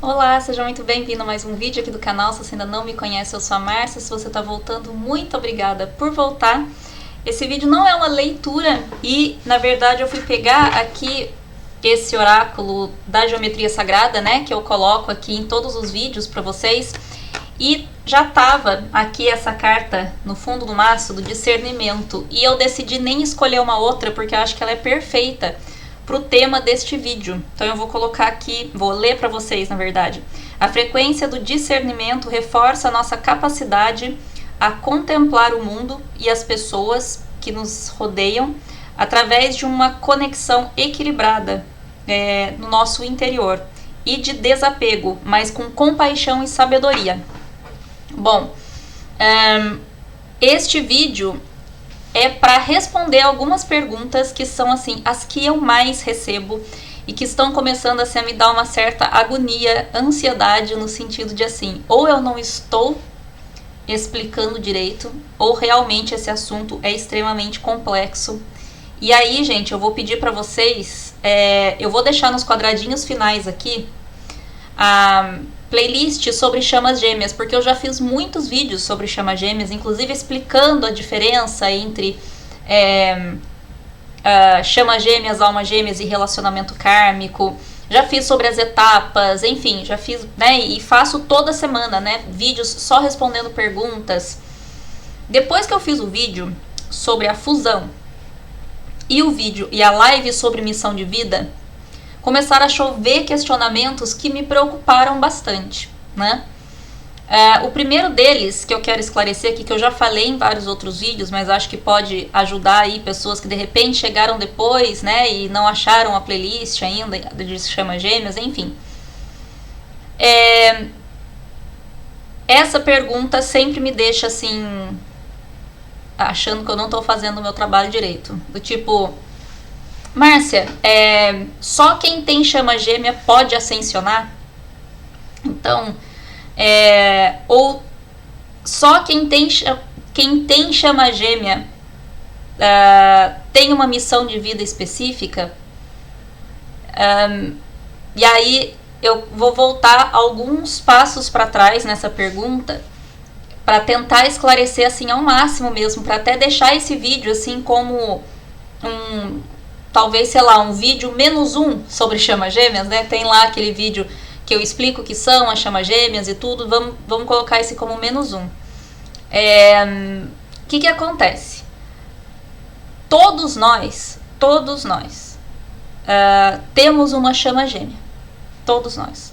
Olá, seja muito bem-vindo a mais um vídeo aqui do canal. Se você ainda não me conhece, eu sou a Márcia. Se você está voltando, muito obrigada por voltar. Esse vídeo não é uma leitura e, na verdade, eu fui pegar aqui esse oráculo da geometria sagrada, né, que eu coloco aqui em todos os vídeos para vocês. E já tava aqui essa carta no fundo do maço do discernimento. E eu decidi nem escolher uma outra porque eu acho que ela é perfeita pro tema deste vídeo. Então eu vou colocar aqui, vou ler para vocês, na verdade. A frequência do discernimento reforça a nossa capacidade a contemplar o mundo e as pessoas que nos rodeiam através de uma conexão equilibrada no nosso interior e de desapego, mas com compaixão e sabedoria. Bom, este vídeo é para responder algumas perguntas que são assim as que eu mais recebo e que estão começando assim, a me dar uma certa agonia, ansiedade, no sentido de assim, ou eu não estou explicando direito, ou realmente esse assunto é extremamente complexo. E aí, gente, eu vou pedir para vocês, eu vou deixar nos quadradinhos finais aqui a playlist sobre chamas gêmeas, porque eu já fiz muitos vídeos sobre chamas gêmeas, inclusive explicando a diferença entre chamas gêmeas, almas gêmeas e relacionamento kármico. Já fiz sobre as etapas, enfim, já fiz, né, e faço toda semana, né, vídeos só respondendo perguntas. Depois que eu fiz o vídeo sobre a fusão e o vídeo e a live sobre missão de vida, começaram a chover questionamentos que me preocuparam bastante, né? O primeiro deles, que eu quero esclarecer aqui, que eu já falei em vários outros vídeos, mas acho que pode ajudar aí pessoas que de repente chegaram depois, né, e não acharam a playlist ainda de Chamas Gêmeas, enfim. Essa pergunta sempre me deixa assim, achando que eu não estou fazendo o meu trabalho direito. Do tipo, Márcia, só quem tem chama gêmea pode ascensionar? Então, ou só quem tem chama gêmea tem uma missão de vida específica? E aí eu vou voltar alguns passos para trás nessa pergunta para tentar esclarecer assim ao máximo mesmo, para até deixar esse vídeo assim como talvez, sei lá, um vídeo -1 sobre chamas gêmeas, né? Tem lá aquele vídeo que eu explico o que são as chamas gêmeas e tudo. Vamos colocar esse como -1. Que acontece? Todos nós temos uma chama gêmea. Todos nós.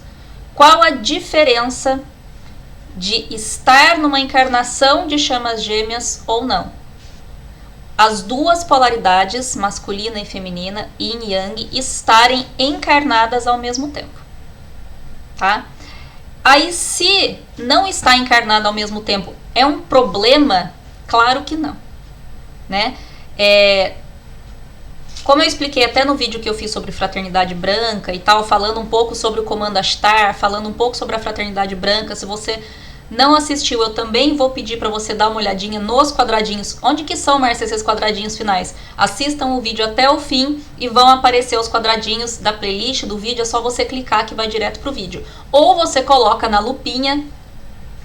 Qual a diferença de estar numa encarnação de chamas gêmeas ou não? As duas polaridades, masculina e feminina, yin e yang, estarem encarnadas ao mesmo tempo, tá? Aí, se não está encarnado ao mesmo tempo, é um problema? Claro que não, né? Como eu expliquei até no vídeo que eu fiz sobre fraternidade branca e tal, falando um pouco sobre o comando Ashtar, falando um pouco sobre a fraternidade branca, se você não assistiu, eu também vou pedir para você dar uma olhadinha nos quadradinhos. Onde que são, Márcia, esses quadradinhos finais? Assistam o vídeo até o fim e vão aparecer os quadradinhos da playlist do vídeo. É só você clicar que vai direto pro vídeo. Ou você coloca na lupinha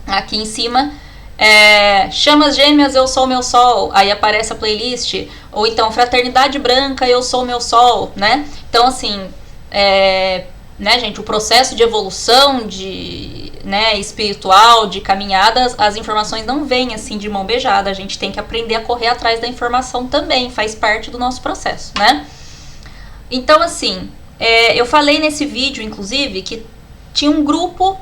aqui em cima, chamas gêmeas, eu sou meu sol, aí aparece a playlist. Ou então fraternidade branca, eu sou meu sol, né? Então assim, né, gente, o processo de evolução espiritual, de caminhadas, as informações não vêm assim de mão beijada, a gente tem que aprender a correr atrás da informação também, faz parte do nosso processo, né? Então assim, eu falei nesse vídeo, inclusive, que tinha um grupo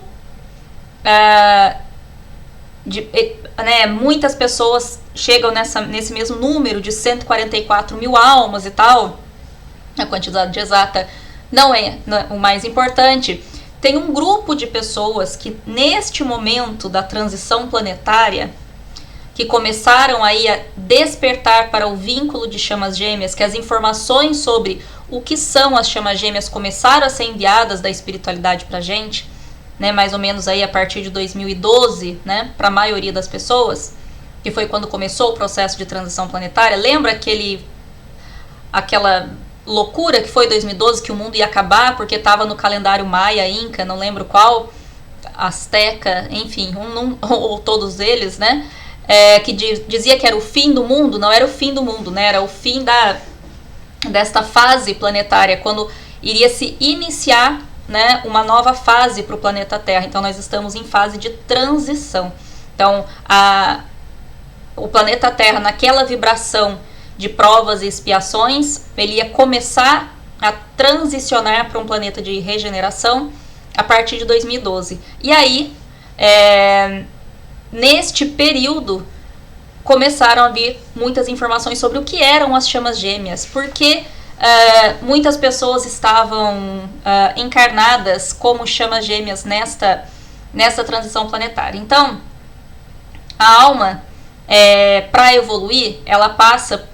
muitas pessoas chegam nesse mesmo número de 144 mil almas e tal, a quantidade exata não é o mais importante. Tem um grupo de pessoas que neste momento da transição planetária, que começaram aí a despertar para o vínculo de chamas gêmeas, que as informações sobre o que são as chamas gêmeas começaram a ser enviadas da espiritualidade pra gente, né, mais ou menos aí a partir de 2012, né, para a maioria das pessoas, que foi quando começou o processo de transição planetária. Lembra aquela loucura que foi 2012, que o mundo ia acabar porque estava no calendário maia, inca, não lembro qual, azteca, enfim, ou todos eles, né? Que dizia que era o fim do mundo. Não era o fim do mundo, né? Era o fim desta fase planetária, quando iria se iniciar, né, uma nova fase para o planeta Terra. Então nós estamos em fase de transição. Então o planeta Terra, naquela vibração de provas e expiações, ele ia começar a transicionar para um planeta de regeneração a partir de 2012. E aí, neste período, começaram a vir muitas informações sobre o que eram as chamas gêmeas, porque muitas pessoas estavam encarnadas como chamas gêmeas nesta transição planetária. Então, a alma, para evoluir, ela passa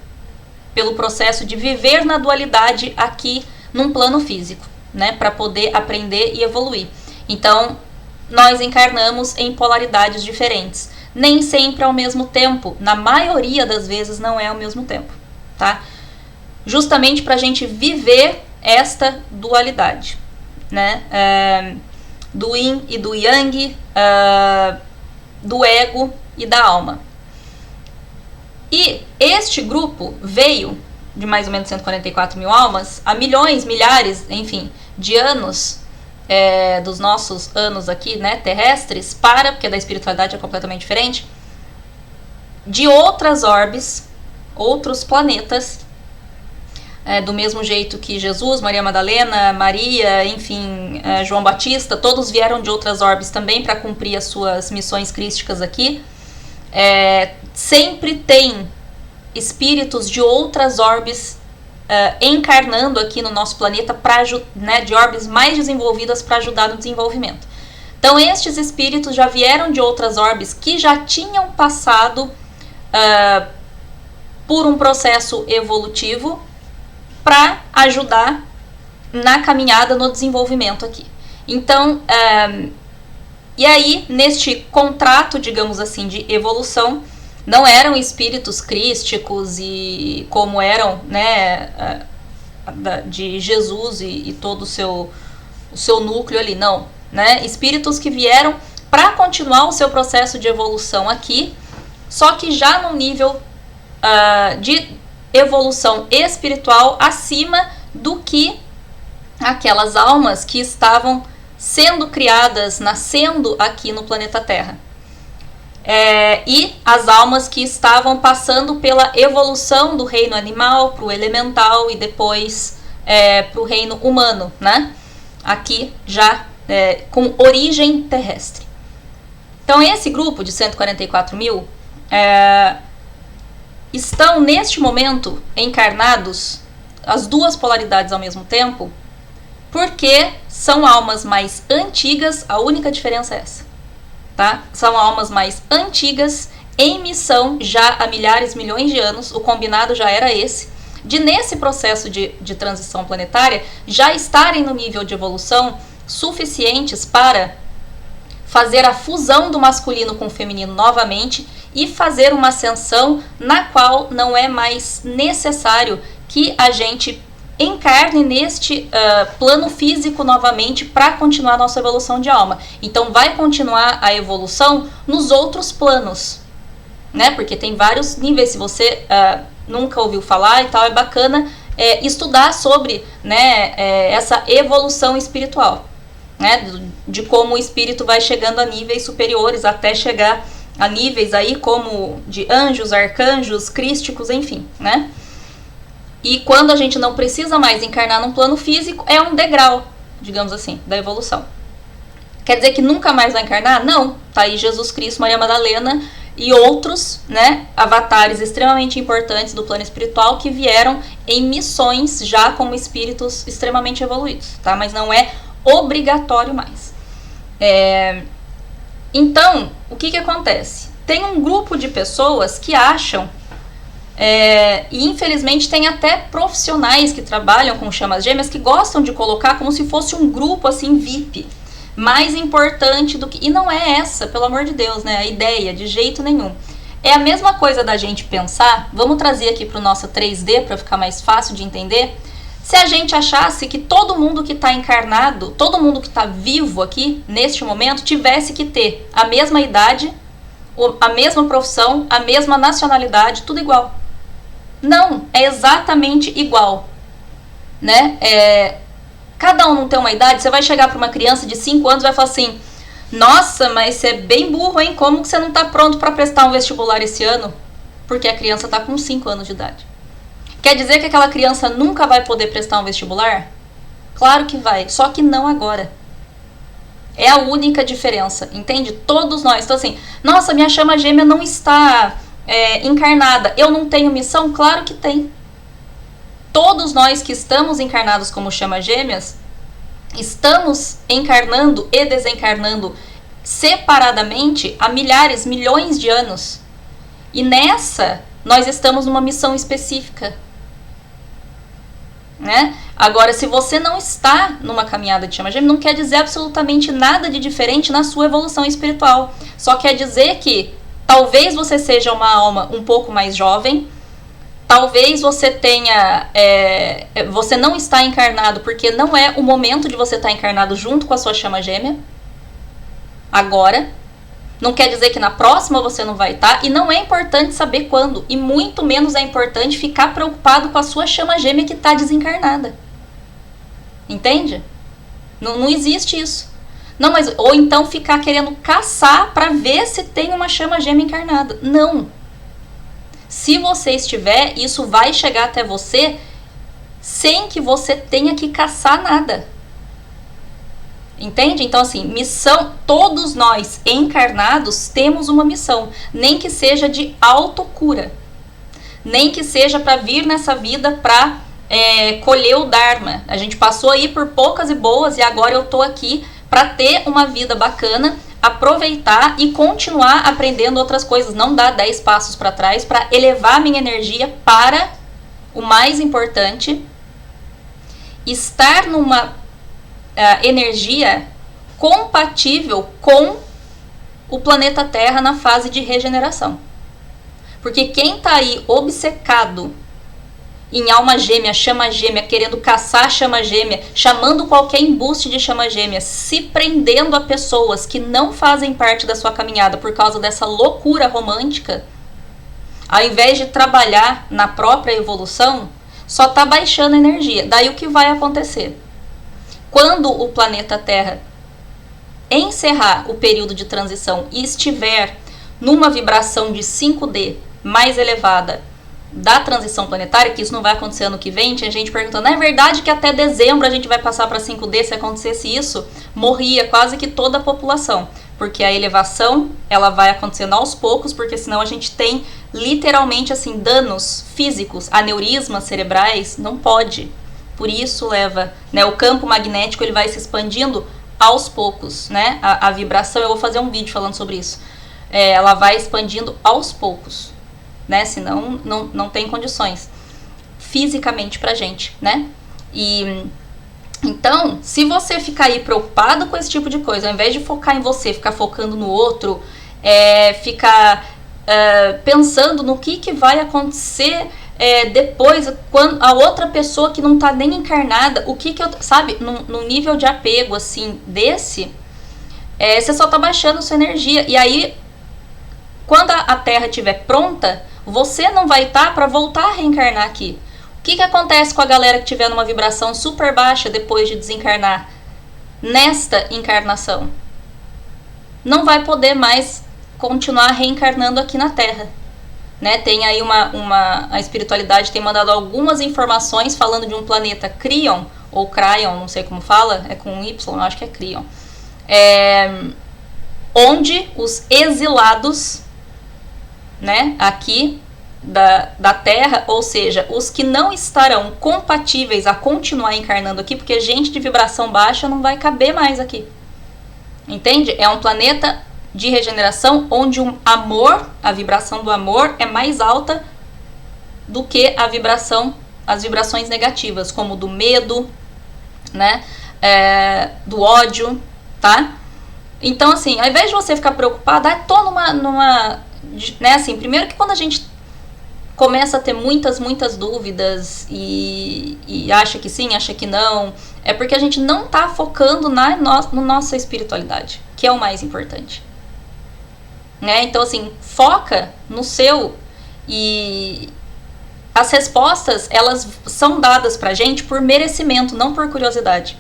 pelo processo de viver na dualidade aqui num plano físico, né, para poder aprender e evoluir. Então, nós encarnamos em polaridades diferentes, nem sempre ao mesmo tempo, na maioria das vezes não é ao mesmo tempo, tá? Justamente para a gente viver esta dualidade, né, do yin e do yang, do ego e da alma. E este grupo veio de mais ou menos 144 mil almas a milhões, milhares, enfim, de anos, dos nossos anos aqui, né, terrestres, porque da espiritualidade é completamente diferente, de outras orbes, outros planetas, do mesmo jeito que Jesus, Maria Madalena, Maria, enfim, João Batista, todos vieram de outras orbes também para cumprir as suas missões crísticas aqui. Sempre tem espíritos de outras orbes encarnando aqui no nosso planeta, né, de orbes mais desenvolvidas para ajudar no desenvolvimento. Então, estes espíritos já vieram de outras orbes que já tinham passado por um processo evolutivo para ajudar na caminhada, no desenvolvimento aqui. Então, e aí, neste contrato, digamos assim, de evolução, não eram espíritos crísticos e como eram, né, de Jesus e todo o seu núcleo ali, não, né? Espíritos que vieram para continuar o seu processo de evolução aqui, só que já num nível de evolução espiritual acima do que aquelas almas que estavam sendo criadas, nascendo aqui no planeta Terra. E as almas que estavam passando pela evolução do reino animal para o elemental e depois para o reino humano, né? Aqui já com origem terrestre. Então esse grupo de 144 mil estão neste momento encarnados, as duas polaridades ao mesmo tempo, porque são almas mais antigas. A única diferença é essa, tá? São almas mais antigas, em missão já há milhares, milhões de anos. O combinado já era esse, de nesse processo de transição planetária, já estarem no nível de evolução suficientes para fazer a fusão do masculino com o feminino novamente e fazer uma ascensão na qual não é mais necessário que a gente encarne neste plano físico novamente para continuar a nossa evolução de alma. Então vai continuar a evolução nos outros planos, né? Porque tem vários níveis. Se você nunca ouviu falar e tal, é bacana estudar sobre, né, essa evolução espiritual, né? De como o espírito vai chegando a níveis superiores até chegar a níveis aí como de anjos, arcanjos, crísticos, enfim, né? E quando a gente não precisa mais encarnar num plano físico, é um degrau, digamos assim, da evolução. Quer dizer que nunca mais vai encarnar? Não. Tá aí Jesus Cristo, Maria Madalena e outros, né, avatares extremamente importantes do plano espiritual que vieram em missões já como espíritos extremamente evoluídos, tá? Mas não é obrigatório mais. Então, o que acontece? Tem um grupo de pessoas que acham, e infelizmente tem até profissionais que trabalham com chamas gêmeas que gostam de colocar como se fosse um grupo assim VIP, mais importante do que... E não é essa, pelo amor de Deus, né, a ideia, de jeito nenhum. É a mesma coisa da gente pensar, vamos trazer aqui para o nosso 3D para ficar mais fácil de entender. Se a gente achasse que todo mundo que está encarnado, todo mundo que está vivo aqui, neste momento, tivesse que ter a mesma idade, a mesma profissão, a mesma nacionalidade, tudo igual. Não, é exatamente igual. Né? Cada um não tem uma idade. Você vai chegar para uma criança de 5 anos e vai falar assim: nossa, mas você é bem burro, hein? Como que você não está pronto para prestar um vestibular esse ano? Porque a criança está com 5 anos de idade. Quer dizer que aquela criança nunca vai poder prestar um vestibular? Claro que vai, só que não agora. É a única diferença, entende? Todos nós. Então assim, nossa, minha chama gêmea não está encarnada. Eu não tenho missão? Claro que tem. Todos nós que estamos encarnados como chama gêmeas, estamos encarnando e desencarnando separadamente há milhares, milhões de anos. E nessa, nós estamos numa missão específica. Né? Agora, se você não está numa caminhada de chama gêmea, não quer dizer absolutamente nada de diferente na sua evolução espiritual. Só quer dizer que talvez você seja uma alma um pouco mais jovem, talvez você tenha, você não está encarnado porque não é o momento de você estar encarnado junto com a sua chama gêmea. Agora. Não quer dizer que na próxima você não vai estar, e não é importante saber quando, e muito menos é importante ficar preocupado com a sua chama gêmea que está desencarnada. Entende? Não existe isso. Não, mas, ou então ficar querendo caçar para ver se tem uma chama gêmea encarnada. Não. Se você estiver, isso vai chegar até você sem que você tenha que caçar nada. Entende? Então assim, missão, todos nós encarnados temos uma missão, nem que seja de autocura, nem que seja para vir nessa vida para colher o Dharma. A gente passou aí por poucas e boas e agora eu tô aqui para ter uma vida bacana, aproveitar e continuar aprendendo outras coisas, não dar 10 passos para trás, para elevar minha energia para o mais importante, estar numa energia compatível com o planeta Terra na fase de regeneração. Porque quem está aí obcecado em alma gêmea, chama gêmea, querendo caçar chama gêmea, chamando qualquer embuste de chama gêmea, se prendendo a pessoas que não fazem parte da sua caminhada por causa dessa loucura romântica, ao invés de trabalhar na própria evolução, só está baixando a energia. Daí o que vai acontecer? Quando o planeta Terra encerrar o período de transição e estiver numa vibração de 5D mais elevada da transição planetária, que isso não vai acontecer ano que vem, tinha gente perguntando, é verdade que até dezembro a gente vai passar para 5D? Se acontecesse isso, morria quase que toda a população, porque a elevação ela vai acontecendo aos poucos, porque senão a gente tem literalmente assim danos físicos, aneurismas cerebrais, não pode. Por isso leva, né, o campo magnético ele vai se expandindo aos poucos, né? A vibração, eu vou fazer um vídeo falando sobre isso. Ela vai expandindo aos poucos, né? Senão não tem condições fisicamente pra gente, né? E então, se você ficar aí preocupado com esse tipo de coisa, ao invés de focar em você, ficar focando no outro, ficar pensando no que vai acontecer depois, quando a outra pessoa que não tá nem encarnada, o que eu, sabe, num nível de apego assim desse, você só tá baixando sua energia, e aí quando a Terra estiver pronta, você não vai estar para voltar a reencarnar aqui. O que acontece com a galera que tiver numa vibração super baixa depois de desencarnar nesta encarnação? Não vai poder mais continuar reencarnando aqui na Terra. Né, tem aí a espiritualidade tem mandado algumas informações falando de um planeta Crion, ou Cryon, não sei como fala, é com Y, eu acho que é Crion, onde os exilados, né, aqui da Terra, ou seja, os que não estarão compatíveis a continuar encarnando aqui, porque gente de vibração baixa não vai caber mais aqui, entende? É um planeta de regeneração, onde o amor, a vibração do amor é mais alta do que as vibrações negativas, como do medo, né, do ódio, tá? Então, assim, ao invés de você ficar preocupado, tô numa né, assim, primeiro que quando a gente começa a ter muitas dúvidas e acha que sim, acha que não, é porque a gente não está focando na nossa espiritualidade, que é o mais importante. Né? Então, assim, foca no seu, e as respostas, elas são dadas pra gente por merecimento, não por curiosidade.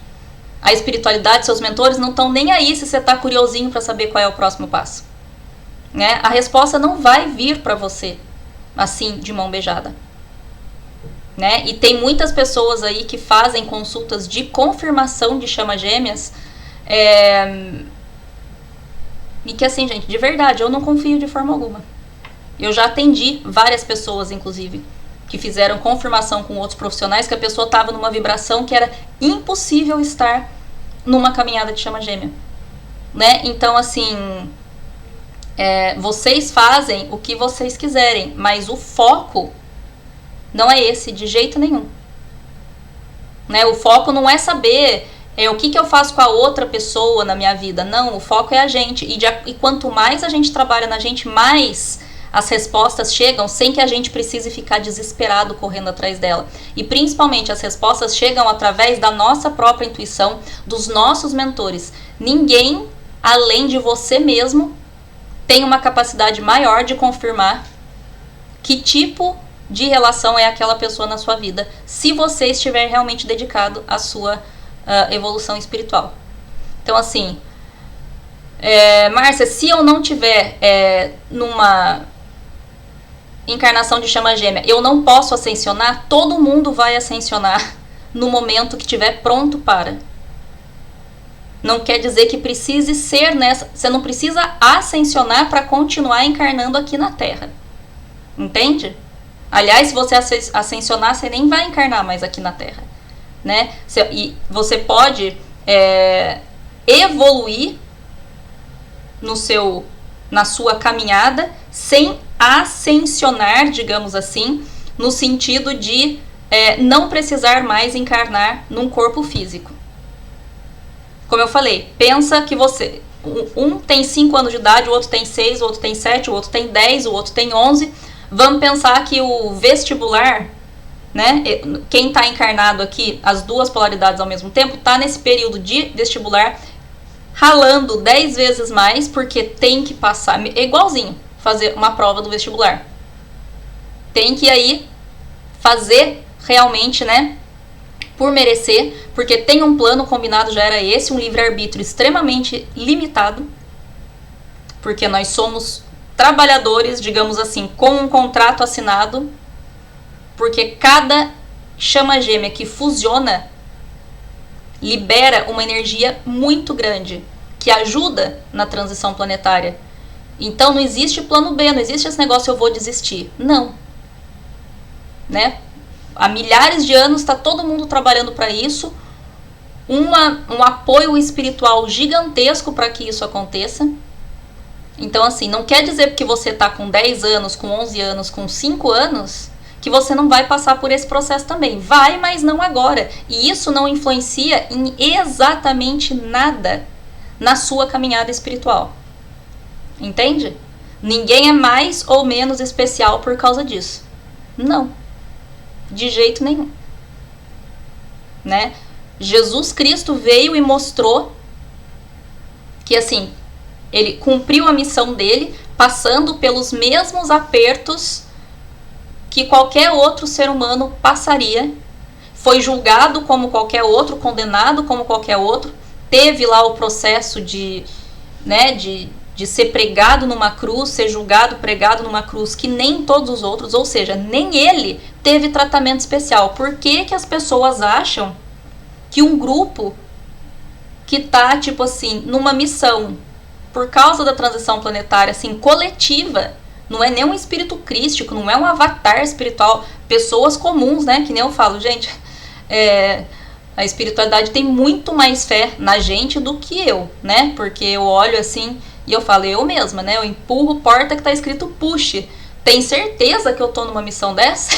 A espiritualidade, seus mentores não estão nem aí se você tá curiosinho para saber qual é o próximo passo. Né? A resposta não vai vir para você assim, de mão beijada. Né? E tem muitas pessoas aí que fazem consultas de confirmação de chama gêmeas, e que assim, gente, de verdade, eu não confio de forma alguma. Eu já atendi várias pessoas, inclusive, que fizeram confirmação com outros profissionais, que a pessoa estava numa vibração que era impossível estar numa caminhada de chama gêmea. Né? Então, assim, vocês fazem o que vocês quiserem, mas o foco não é esse, de jeito nenhum. Né? O foco não é saber o que eu faço com a outra pessoa na minha vida. Não, o foco é a gente. E quanto mais a gente trabalha na gente, mais as respostas chegam sem que a gente precise ficar desesperado correndo atrás dela. E principalmente as respostas chegam através da nossa própria intuição, dos nossos mentores. Ninguém, além de você mesmo, tem uma capacidade maior de confirmar que tipo de relação é aquela pessoa na sua vida, se você estiver realmente dedicado à sua evolução espiritual. Então, assim, Márcia, se eu não tiver numa encarnação de chama gêmea, eu não posso ascensionar? Todo mundo vai ascensionar no momento que estiver pronto para. Não quer dizer que precise ser nessa... Você não precisa ascensionar para continuar encarnando aqui na Terra. Entende? Aliás, se você ascensionar, você nem vai encarnar mais aqui na Terra. Né? E você pode evoluir na sua caminhada sem ascensionar, digamos assim, no sentido de não precisar mais encarnar num corpo físico. Como eu falei, pensa que você... Um tem 5 anos de idade, o outro tem 6, o outro tem 7, o outro tem 10, o outro tem 11. Vamos pensar que o vestibular, né? Quem está encarnado aqui, as duas polaridades ao mesmo tempo, está nesse período de vestibular, ralando 10 vezes mais, porque tem que passar, igualzinho, fazer uma prova do vestibular. Tem que aí fazer realmente, né? Por merecer, porque tem um plano combinado, já era esse, um livre-arbítrio extremamente limitado, porque nós somos trabalhadores, digamos assim, com um contrato assinado, porque cada chama gêmea que fusiona libera uma energia muito grande, que ajuda na transição planetária. Então não existe plano B, não existe esse negócio eu vou desistir. Não. Né? Há milhares de anos está todo mundo trabalhando para isso, um apoio espiritual gigantesco para que isso aconteça. Então, assim, não quer dizer porque você está com 10 anos, com 11 anos, com 5 anos, que você não vai passar por esse processo também. Vai, mas não agora. E isso não influencia em exatamente nada na sua caminhada espiritual. Entende? Ninguém é mais ou menos especial por causa disso. Não. De jeito nenhum. Né? Jesus Cristo veio e mostrou que, assim, ele cumpriu a missão dele, passando pelos mesmos apertos que qualquer outro ser humano passaria. Foi julgado como qualquer outro, condenado como qualquer outro. Teve lá o processo de ser pregado numa cruz, ser julgado, pregado numa cruz, que nem todos os outros, ou seja, nem ele teve tratamento especial. Por que que as pessoas acham que um grupo que tá, tipo assim, numa missão, por causa da transição planetária, assim, coletiva, não é nem um espírito crístico, não é um avatar espiritual, pessoas comuns, né, que nem eu falo, gente, a espiritualidade tem muito mais fé na gente do que eu, né, porque eu olho assim e eu falo, eu mesma, né, eu empurro porta que tá escrito puxe, tem certeza que eu tô numa missão dessa?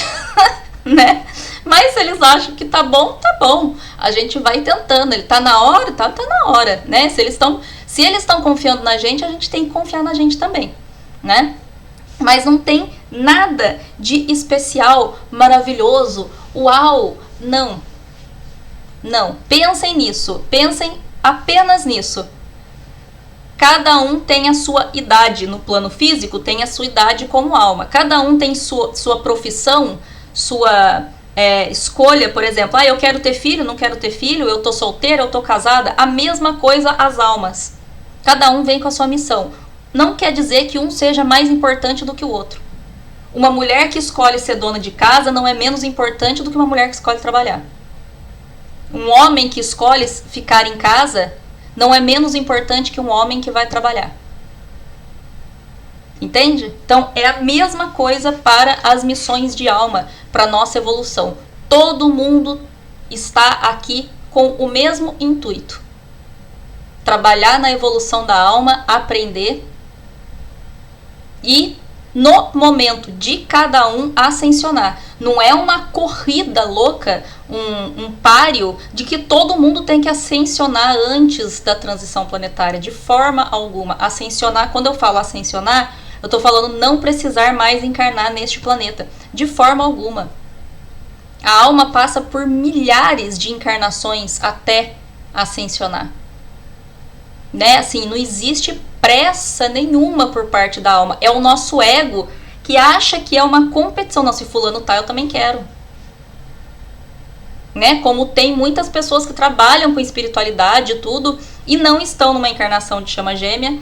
Né? Mas se eles acham que tá bom, a gente vai tentando, ele tá na hora, tá na hora, né, se eles estão confiando na gente, a gente tem que confiar na gente também, né? Mas não tem Nada de especial, maravilhoso, uau, não. Não, pensem nisso, pensem apenas nisso. Cada um tem a sua idade no plano físico, tem a sua idade como alma. Cada um tem sua profissão, sua escolha, por exemplo. Eu quero ter filho, não quero ter filho, eu tô solteira, eu tô casada. A mesma coisa as almas. Cada um vem com a sua missão. Não quer dizer que um seja mais importante do que o outro. Uma mulher que escolhe ser dona de casa não é menos importante do que uma mulher que escolhe trabalhar. Um homem que escolhe ficar em casa não é menos importante que um homem que vai trabalhar. Entende? Então, é a mesma coisa para as missões de alma, para a nossa evolução. Todo mundo está aqui com o mesmo intuito. Trabalhar na evolução da alma, aprender e, no momento de cada um, ascensionar. Não é uma corrida louca, um páreo de que todo mundo tem que ascensionar antes da transição planetária, de forma alguma. Ascensionar, quando eu falo ascensionar, eu estou falando não precisar mais encarnar neste planeta, de forma alguma. A alma passa por milhares de encarnações até ascensionar. Né? Assim, não existe pressa nenhuma por parte da alma. É o nosso ego que acha que é uma competição. Não, se fulano tá, eu também quero. Né? Como tem muitas pessoas que trabalham com espiritualidade e tudo, e não estão numa encarnação de chama gêmea,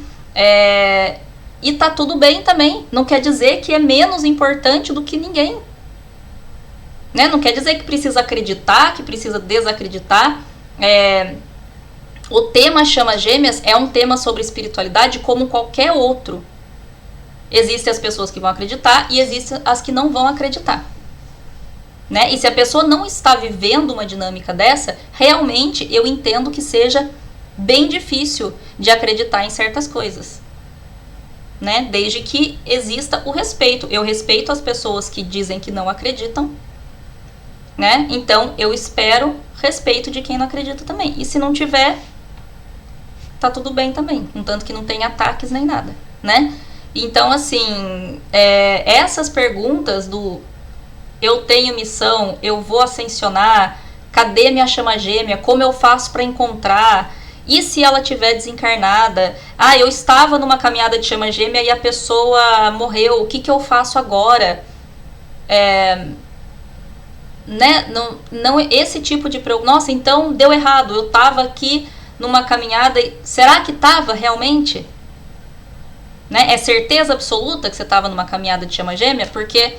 e tá tudo bem também. Não quer dizer que é menos importante do que ninguém. Né? Não quer dizer que precisa acreditar, que precisa desacreditar. O tema Chama Gêmeas é um tema sobre espiritualidade como qualquer outro. Existem as pessoas que vão acreditar e existem as que não vão acreditar. Né? E se a pessoa não está vivendo uma dinâmica dessa, realmente eu entendo que seja bem difícil de acreditar em certas coisas. Né? Desde que exista o respeito. Eu respeito as pessoas que dizem que não acreditam. Né? Então eu espero respeito de quem não acredita também. E se não tiver, tá tudo bem também, contanto que não tem ataques nem nada, né? Então, assim, essas perguntas do eu tenho missão, eu vou ascensionar, cadê minha chama gêmea, como eu faço para encontrar, e se ela tiver desencarnada, eu estava numa caminhada de chama gêmea e a pessoa morreu, o que eu faço agora? Né? Não esse tipo de pergunta, nossa, então deu errado, eu estava aqui numa caminhada, será que estava realmente? Né? É certeza absoluta que você estava numa caminhada de chama gêmea? Porque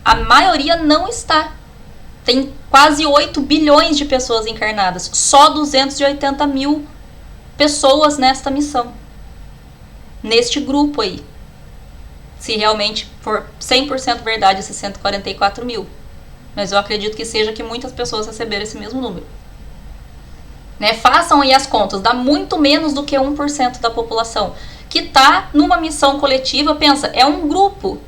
a maioria não está. Tem quase 8 bilhões de pessoas encarnadas, só 280 mil pessoas nesta missão, neste grupo aí, se realmente for 100% verdade esses 144 mil, mas eu acredito que seja que muitas pessoas receberam esse mesmo número. Né? Façam aí as contas, dá muito menos do que 1% da população que está numa missão coletiva. Pensa, é um grupo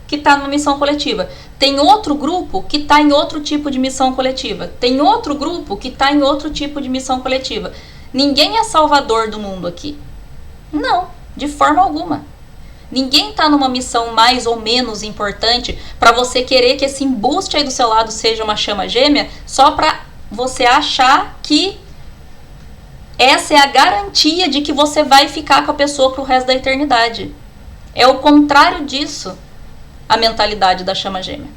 que está numa missão coletiva, tem outro grupo que está em outro tipo de missão coletiva, tem outro grupo que está em outro tipo de missão coletiva. Ninguém é salvador do mundo aqui, não, de forma alguma. Ninguém está numa missão mais ou menos importante para você querer que esse embuste aí do seu lado seja uma chama gêmea só para você achar que essa é a garantia de que você vai ficar com a pessoa pro resto da eternidade. É o contrário disso, a mentalidade da chama gêmea.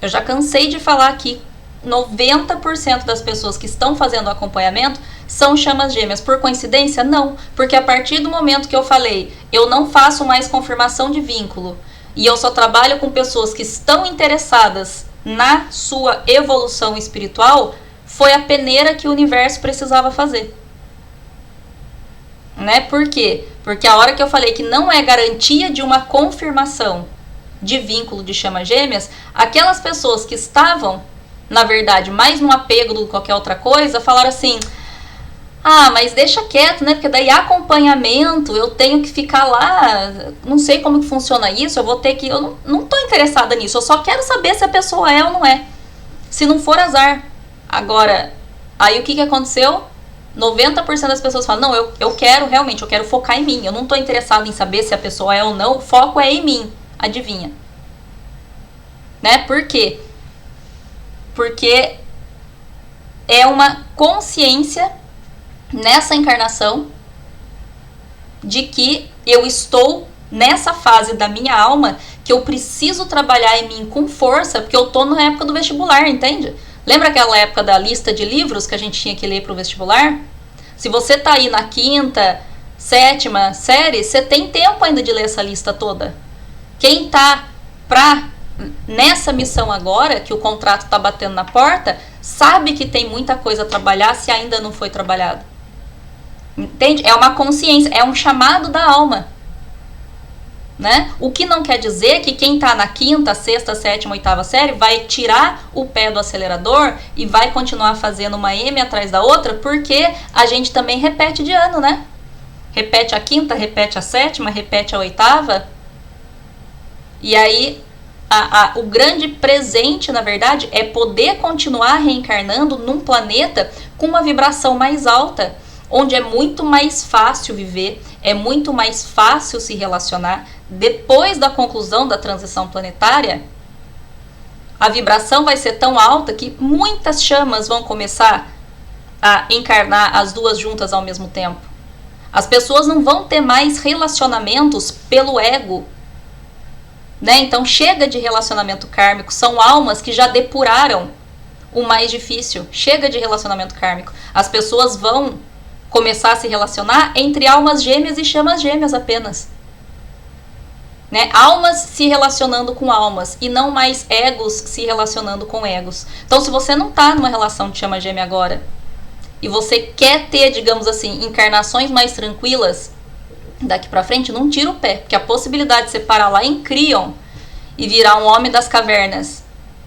Eu já cansei de falar aqui, 90% das pessoas que estão fazendo o acompanhamento são chamas gêmeas. Por coincidência? Não. Porque a partir do momento que eu falei, eu não faço mais confirmação de vínculo e eu só trabalho com pessoas que estão interessadas na sua evolução espiritual, foi a peneira que o universo precisava fazer. Né? Por quê? Porque a hora que eu falei que não é garantia de uma confirmação de vínculo de chama gêmeas, aquelas pessoas que estavam, na verdade, mais no apego do que qualquer outra coisa, falaram assim, mas deixa quieto, né? Porque daí acompanhamento, eu tenho que ficar lá, não sei como que funciona isso, eu vou ter que... Eu não tô interessada nisso, eu só quero saber se a pessoa é ou não é. Se não for, azar. Agora, aí o que aconteceu? 90% das pessoas falam, não, eu quero realmente, eu quero focar em mim. Eu não tô interessado em saber se a pessoa é ou não, o foco é em mim. Adivinha? Né? Por quê? Porque é uma consciência nessa encarnação de que eu estou nessa fase da minha alma que eu preciso trabalhar em mim com força, porque eu tô na época do vestibular, entende? Lembra aquela época da lista de livros que a gente tinha que ler pro vestibular? Se você tá aí na 5ª, 7ª série, você tem tempo ainda de ler essa lista toda. Quem tá nessa missão agora, que o contrato tá batendo na porta, sabe que tem muita coisa a trabalhar se ainda não foi trabalhado. Entende? É uma consciência, é um chamado da alma. Né? O que não quer dizer que quem está na 5ª, 6ª, 7ª, 8ª série vai tirar o pé do acelerador e vai continuar fazendo uma M atrás da outra, porque a gente também repete de ano, né? Repete a 5ª, repete a 7ª, repete a 8ª. E aí o grande presente, na verdade, é poder continuar reencarnando num planeta com uma vibração mais alta, onde é muito mais fácil viver, é muito mais fácil se relacionar. Depois da conclusão da transição planetária, a vibração vai ser tão alta que muitas chamas vão começar a encarnar as duas juntas ao mesmo tempo. As pessoas não vão ter mais relacionamentos pelo ego, né? Então chega de relacionamento kármico, são almas que já depuraram o mais difícil. Chega de relacionamento kármico. As pessoas vão começar a se relacionar entre almas gêmeas e chamas gêmeas apenas. Né? Almas se relacionando com almas e não mais egos se relacionando com egos. Então, se você não está numa relação de chama gêmea agora e você quer ter, digamos assim, encarnações mais tranquilas daqui pra frente, não tira o pé, porque a possibilidade de você parar lá em Crion e virar um homem das cavernas,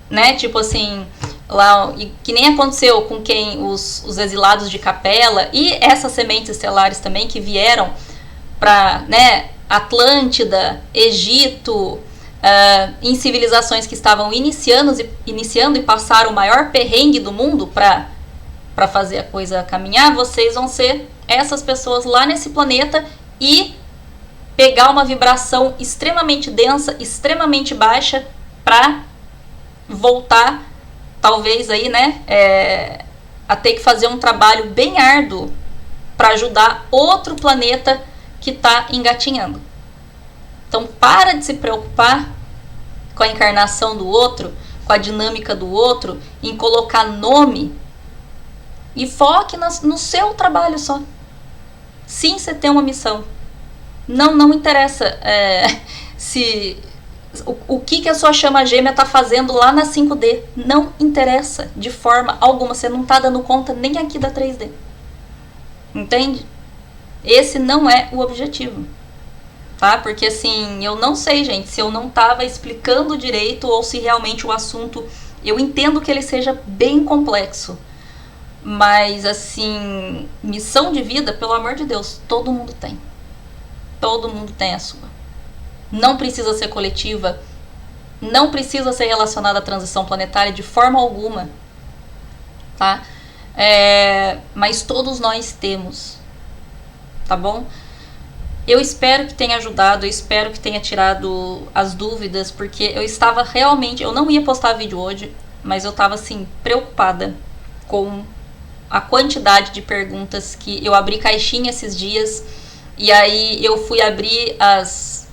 né? Tipo assim, lá, que nem aconteceu com quem os exilados de Capela e essas sementes estelares também que vieram para, né, Atlântida, Egito, em civilizações que estavam iniciando e passaram o maior perrengue do mundo para fazer a coisa caminhar. Vocês vão ser essas pessoas lá nesse planeta e pegar uma vibração extremamente densa, extremamente baixa, para voltar, talvez aí, né, a ter que fazer um trabalho bem árduo para ajudar outro planeta que está engatinhando. Então, para de se preocupar com a encarnação do outro, com a dinâmica do outro, em colocar nome, e foque no seu trabalho só. Sim, você tem uma missão. Não interessa o que a sua chama gêmea está fazendo lá na 5D. Não interessa de forma alguma. Você não está dando conta nem aqui da 3D. Entende? Esse não é o objetivo. Tá? Porque assim, eu não sei, gente, se eu não estava explicando direito ou se realmente o assunto... Eu entendo que ele seja bem complexo. Mas assim, missão de vida, pelo amor de Deus, todo mundo tem. Todo mundo tem a sua. Não precisa ser coletiva. Não precisa ser relacionada à transição planetária de forma alguma. Tá? Mas todos nós temos. Tá bom? Eu espero que tenha ajudado, eu espero que tenha tirado as dúvidas, porque eu estava realmente... Eu não ia postar vídeo hoje, mas eu estava assim, preocupada com a quantidade de perguntas que... Eu abri caixinha esses dias, e aí eu fui abrir as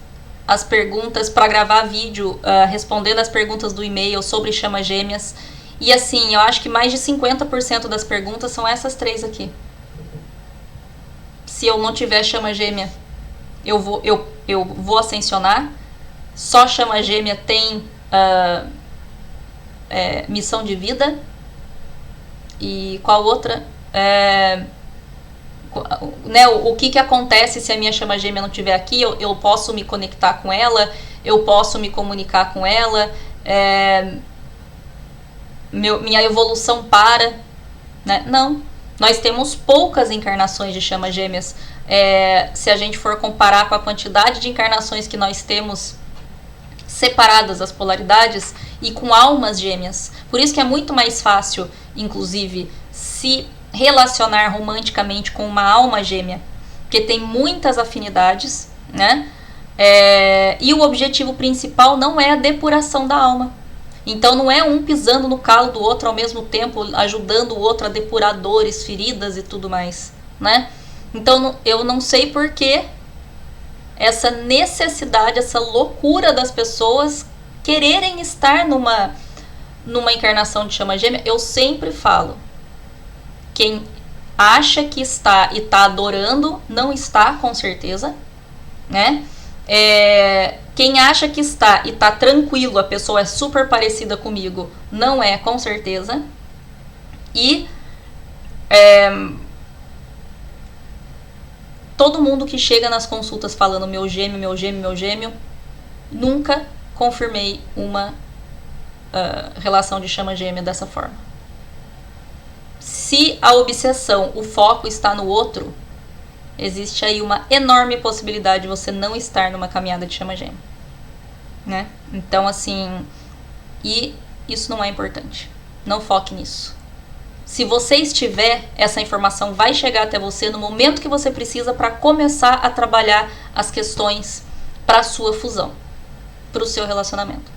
perguntas para gravar vídeo, respondendo as perguntas do e-mail sobre chamas gêmeas. E assim, eu acho que mais de 50% das perguntas são essas 3 aqui. Se eu não tiver chama gêmea, eu vou ascensionar. Só chama gêmea tem missão de vida. E qual outra? Né, o que acontece se a minha chama gêmea não estiver aqui? Eu posso me conectar com ela, eu posso me comunicar com ela, minha evolução para, né? Não, nós temos poucas encarnações de chamas gêmeas. Se a gente for comparar com a quantidade de encarnações que nós temos separadas as polaridades e com almas gêmeas. Por isso que é muito mais fácil, inclusive, se relacionar romanticamente com uma alma gêmea, porque tem muitas afinidades, né? E o objetivo principal não é a depuração da alma. Então não é um pisando no calo do outro ao mesmo tempo, ajudando o outro a depurar dores, feridas e tudo mais, né? Então eu não sei por que essa necessidade, essa loucura das pessoas quererem estar numa encarnação de chama gêmea. Eu sempre falo, quem acha que está e está adorando, não está, com certeza, né? Quem acha que está e está tranquilo, a pessoa é super parecida comigo, não é, com certeza. E todo mundo que chega nas consultas falando meu gêmeo, meu gêmeo, meu gêmeo, nunca confirmei uma relação de chama gêmea dessa forma. Se a obsessão, o foco está no outro, existe aí uma enorme possibilidade de você não estar numa caminhada de chama gêmea, né? Então, assim, e isso não é importante. Não foque nisso. Se você estiver, essa informação vai chegar até você no momento que você precisa para começar a trabalhar as questões para a sua fusão, para o seu relacionamento,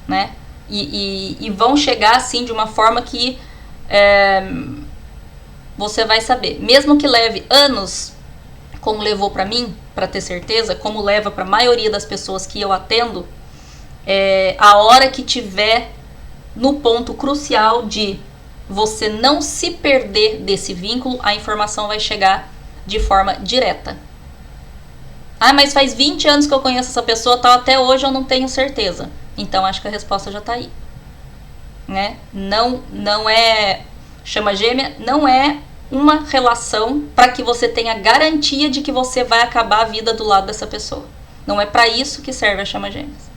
né? E vão chegar assim de uma forma que você vai saber, mesmo que leve anos, como levou para mim, para ter certeza, como leva para a maioria das pessoas que eu atendo, a hora que tiver no ponto crucial de você não se perder desse vínculo, a informação vai chegar de forma direta. Ah, mas faz 20 anos que eu conheço essa pessoa, tal, até hoje eu não tenho certeza. Então acho que a resposta já está aí, né? Não é chama gêmea, não é uma relação para que você tenha garantia de que você vai acabar a vida do lado dessa pessoa. Não é para isso que serve a chama gêmeas,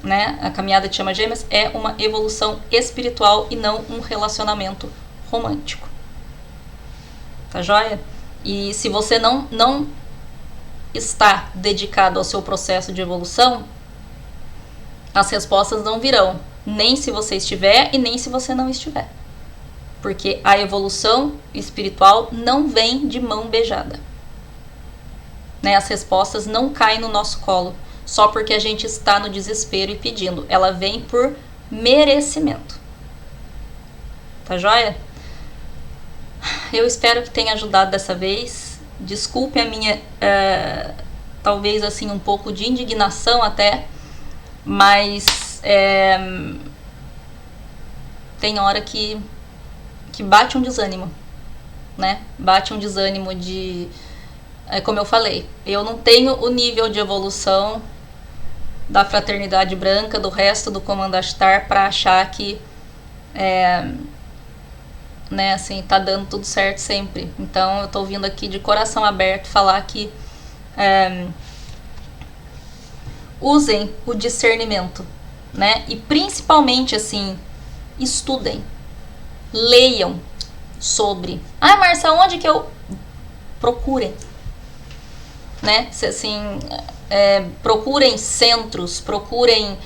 né? A caminhada de chama gêmeas é uma evolução espiritual e não um relacionamento romântico. Tá joia? E se você não está dedicado ao seu processo de evolução, as respostas não virão, nem se você estiver e nem se você não estiver. Porque a evolução espiritual não vem de mão beijada, né? As respostas não caem no nosso colo só porque a gente está no desespero e pedindo. Ela vem por merecimento. Tá joia? Eu espero que tenha ajudado dessa vez. Desculpe a minha, talvez assim, um pouco de indignação até, mas tem hora que bate um desânimo, né? Bate um desânimo de... como eu falei, eu não tenho o nível de evolução da Fraternidade Branca, do resto do Comando Ashtar, para achar que né, assim, tá dando tudo certo sempre. Então eu tô vindo aqui de coração aberto falar que usem o discernimento, né? E principalmente assim, estudem, leiam sobre. Ah, Marcia, onde que eu... Procurem, né? Assim, procurem centros, procurem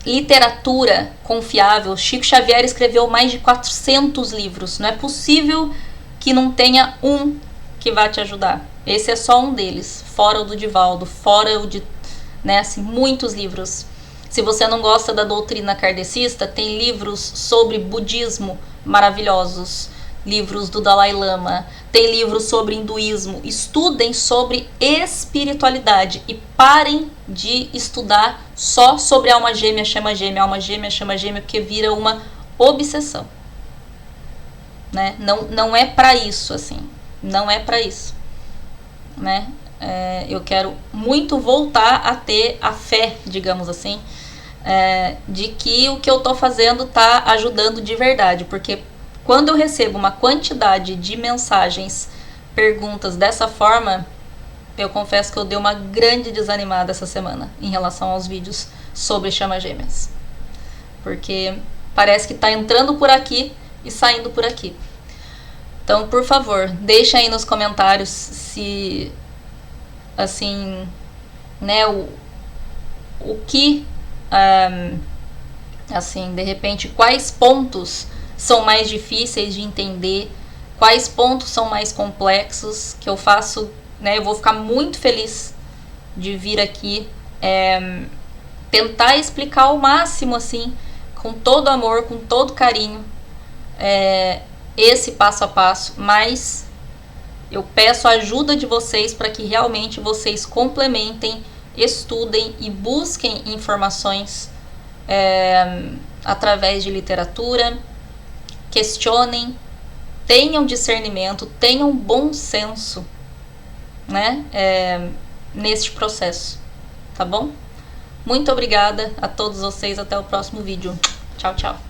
literatura confiável. Chico Xavier escreveu mais de 400 livros. Não é possível que não tenha um que vá te ajudar. Esse é só um deles, fora o do Divaldo, fora o de, né, assim, muitos livros. Se você não gosta da doutrina kardecista, tem livros sobre budismo maravilhosos, livros do Dalai Lama, tem livros sobre hinduísmo. Estudem sobre espiritualidade e parem de estudar só sobre alma gêmea, chama gêmea, alma gêmea, chama gêmea, porque vira uma obsessão, né? Não é para isso, assim, não é para isso, né? Eu quero muito voltar a ter a fé, digamos assim, de que o que eu tô fazendo tá ajudando de verdade, porque quando eu recebo uma quantidade de mensagens, perguntas dessa forma, eu confesso que eu dei uma grande desanimada essa semana em relação aos vídeos sobre chama gêmeas, porque parece que tá entrando por aqui e saindo por aqui. Então, por favor, deixa aí nos comentários se, assim, né, o que Assim, de repente, quais pontos são mais difíceis de entender, quais pontos são mais complexos, que eu faço, né? Eu vou ficar muito feliz de vir aqui tentar explicar ao máximo, assim, com todo amor, com todo carinho, esse passo a passo, mas eu peço a ajuda de vocês para que realmente vocês complementem, estudem e busquem informações através de literatura, questionem, tenham discernimento, tenham bom senso, né, neste processo, tá bom? Muito obrigada a todos vocês, até o próximo vídeo. Tchau, tchau.